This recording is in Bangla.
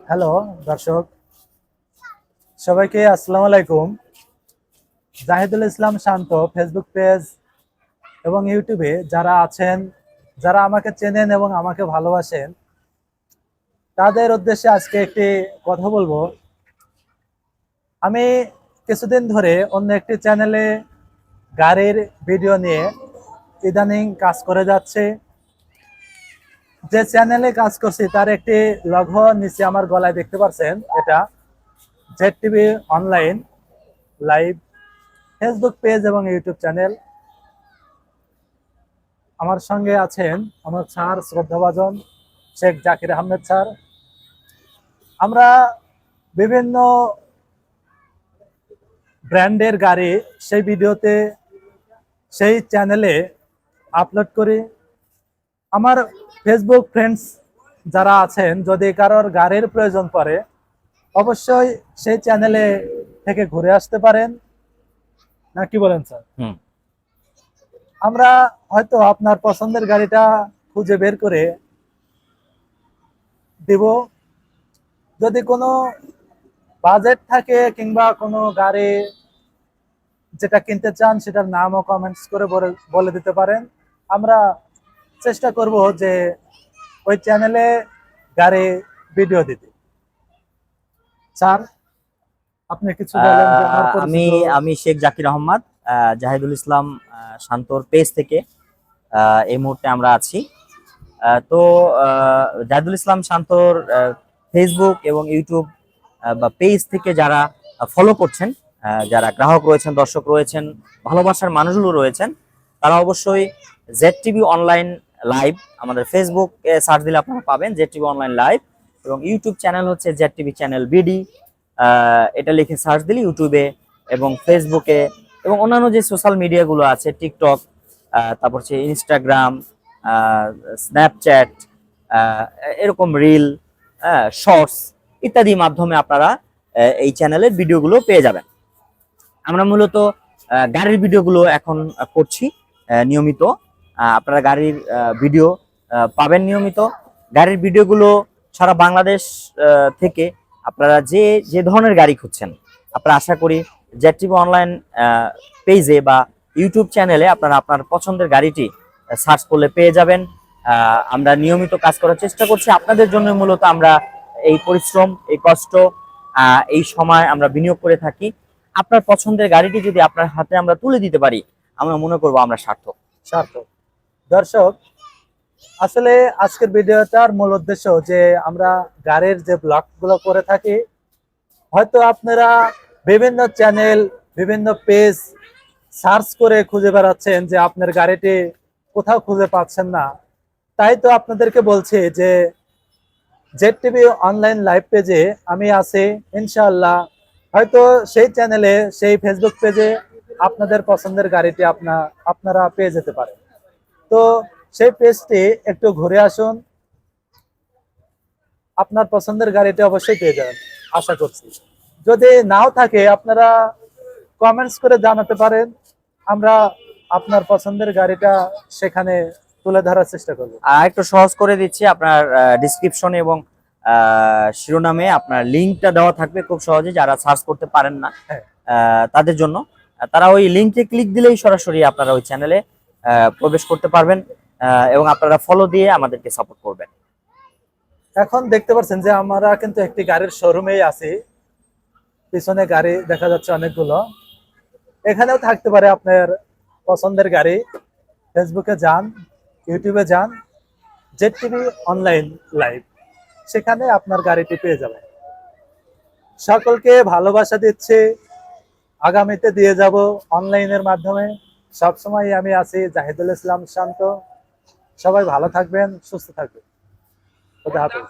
হ্যালো দর্শক, সবাইকে আসসালামু আলাইকুম। জাহিদুল ইসলাম শান্ত ফেসবুক পেজ এবং ইউটিউবে যারা আছেন, যারা আমাকে চেনেন এবং আমাকে ভালোবাসেন, তাদের উদ্দেশ্যে আজকে একটি কথা বলবো। আমি কিছুদিন ধরে অন্য একটি চ্যানেলে গাড়ির ভিডিও নিয়ে ইদানিং কাজ করে যাচ্ছে। যে চ্যানেলে কাজ করছি তার একটি লোগো নিচে আমার গলায় দেখতে পাচ্ছেন, এটা Z TV online live Facebook page এবং ইউটিউব চ্যানেল। আমার সঙ্গে আছেন আমার স্যার, শ্রদ্ধাভাজন শেখ জাকির আহমেদ স্যার। আমরা বিভিন্ন ব্র্যান্ডের গাড়ি সেই ভিডিওতে, সেই চ্যানেলে আপলোড করি। আমার ফেসবুক ফ্রেন্ডস যারা আছেন, যদি কারোর গাড়ির প্রয়োজন পড়ে অবশ্যই সেই চ্যানেলে থেকে ঘুরে আসতে পারেন, না কি বলেন স্যার? আমরা হয়তো আপনার পছন্দের গাড়িটা খুঁজে বের করে দিব। যদি কোনো বাজেট থাকে কিংবা কোনো গাড়ি যেটা কিনতে চান সেটার নামও কমেন্টস করে বলে দিতে পারেন। আমরা চেষ্টা করব যে ওই চ্যানেলে গাড়ি ভিডিও দিতে। স্যার, আপনি কিছু বলেন যে আমার আমি পরিচিত। আমি শেখ জাকির আহমদ, জাহিদুল ইসলাম শান্তর পেজ থেকে এই মুহূর্তে আমরা আছি। তো জাহিদুল ইসলাম শান্তর ফেসবুক এবং ইউটিউব বা পেজ থেকে যারা ফলো করছেন, যারা গ্রাহক রয়েছেন, দর্শক রয়েছেন, ভালোবাসার মানুষগুলো রয়েছেন, তারা অবশ্যই জেড টিভি অনলাইন লাইভ, আমাদের ফেসবুক সার্চ দিলে আপনারা পাবেন জেড টিভি অনলাইন লাইভ, এবং ইউটিউব চ্যানেল হচ্ছে জেড টিভি চ্যানেল বিডি। এটা লিখে সার্চ দিলে ইউটিউবে এবং ফেসবুকে এবং অন্যান্য যে সোশ্যাল মিডিয়াগুলো আছে, টিকটক, তারপর হচ্ছে ইনস্টাগ্রাম, স্ন্যাপচ্যাট, এরকম রিল, শর্টস ইত্যাদি মাধ্যমে আপনারা এই চ্যানেলের ভিডিওগুলো পেয়ে যাবেন। আমরা মূলত গাড়ির ভিডিওগুলো এখন করছি নিয়মিত। আপনারা গাড়ির ভিডিও পাবেন নিয়মিত। গাড়ির ভিডিওগুলো সারা বাংলাদেশ থেকে আপনারা যে যে ধরনের গাড়ি খুঁজছেন, আপনারা আশা করি জেড টিভি অনলাইন পেজে বা ইউটিউব চ্যানেলে আপনারা আপনার পছন্দের গাড়িটি সার্চ করলে পেয়ে যাবেন। আমরা নিয়মিত কাজ করার চেষ্টা করছি আপনাদের জন্য। মূলত আমরা এই পরিশ্রম, এই কষ্ট, এই সময় আমরা বিনিয়োগ করে থাকি। আপনার পছন্দের গাড়িটি যদি আপনার হাতে আমরা তুলে দিতে পারি, আমরা মনে করবো আমরা সার্থক। সার্থক। দর্শক, আসলে আজকের ভিডিওটার মূল উদ্দেশ্য যে আমরা গাড়ির যে ব্লগগুলো করে থাকি, হয়তো আপনারা বিভিন্ন চ্যানেল, বিভিন্ন পেজ সার্চ করে খুঁজে বেড়াচ্ছেন যে আপনার গাড়িটি কোথাও খুঁজে পাচ্ছেন না। তাই তো আপনাদেরকে বলছি যে জেড টিভি অনলাইন লাইভ পেজে আমি আছি ইনশাআল্লাহ। হয়তো সেই চ্যানেলে, সেই ফেসবুক পেজে আপনাদের পছন্দের গাড়িটি আপনারা পেয়ে যেতে পারেন। তো সেই পেজটি একটু ঘুরে আসুন, আপনার পছন্দের গাড়িটি অবশ্যই পেয়ে যাবেন আশা করছি। যদি নাও থাকে আপনারা কমেন্টস করে জানাতে পারেন, আমরা আপনার পছন্দের গাড়িটা সেখানে তুলে ধরার চেষ্টা করব। একটু সহজ করে দিচ্ছি, আপনার ডিসক্রিপশনে এবং শিরোনামে আপনার লিঙ্কটা দেওয়া থাকবে খুব সহজে। যারা সার্চ করতে পারেন না হ্যাঁ, তাদের জন্য, তারা ওই লিঙ্কে ক্লিক দিলেই সরাসরি আপনারা ওই চ্যানেলে প্রবেশ করতে পারবেন এবং আপনারা ফলো দিয়ে আমাদেরকে সাপোর্ট করবেন। এখন দেখতে পাচ্ছেন যে আমরা কিন্তু একটি গাড়ির শোরুমেই আছি। পিছনে গাড়ি দেখা যাচ্ছে অনেকগুলো। এখানেও থাকতে পারে আপনার পছন্দের গাড়ি। ফেসবুকে যান, ইউটিউবে যান, জেড টিভি অনলাইন লাইভ, সেখানে আপনার গাড়িটি পেয়ে যাবেন। সকলকে ভালোবাসা দিচ্ছে, আগামীতে দিয়ে যাব অনলাইনের মাধ্যমে। সবসময় আমি আছি, জাহিদুল ইসলাম শান্ত। সবাই ভালো থাকবেন, সুস্থ থাকবেন। খুদা হাফেজ।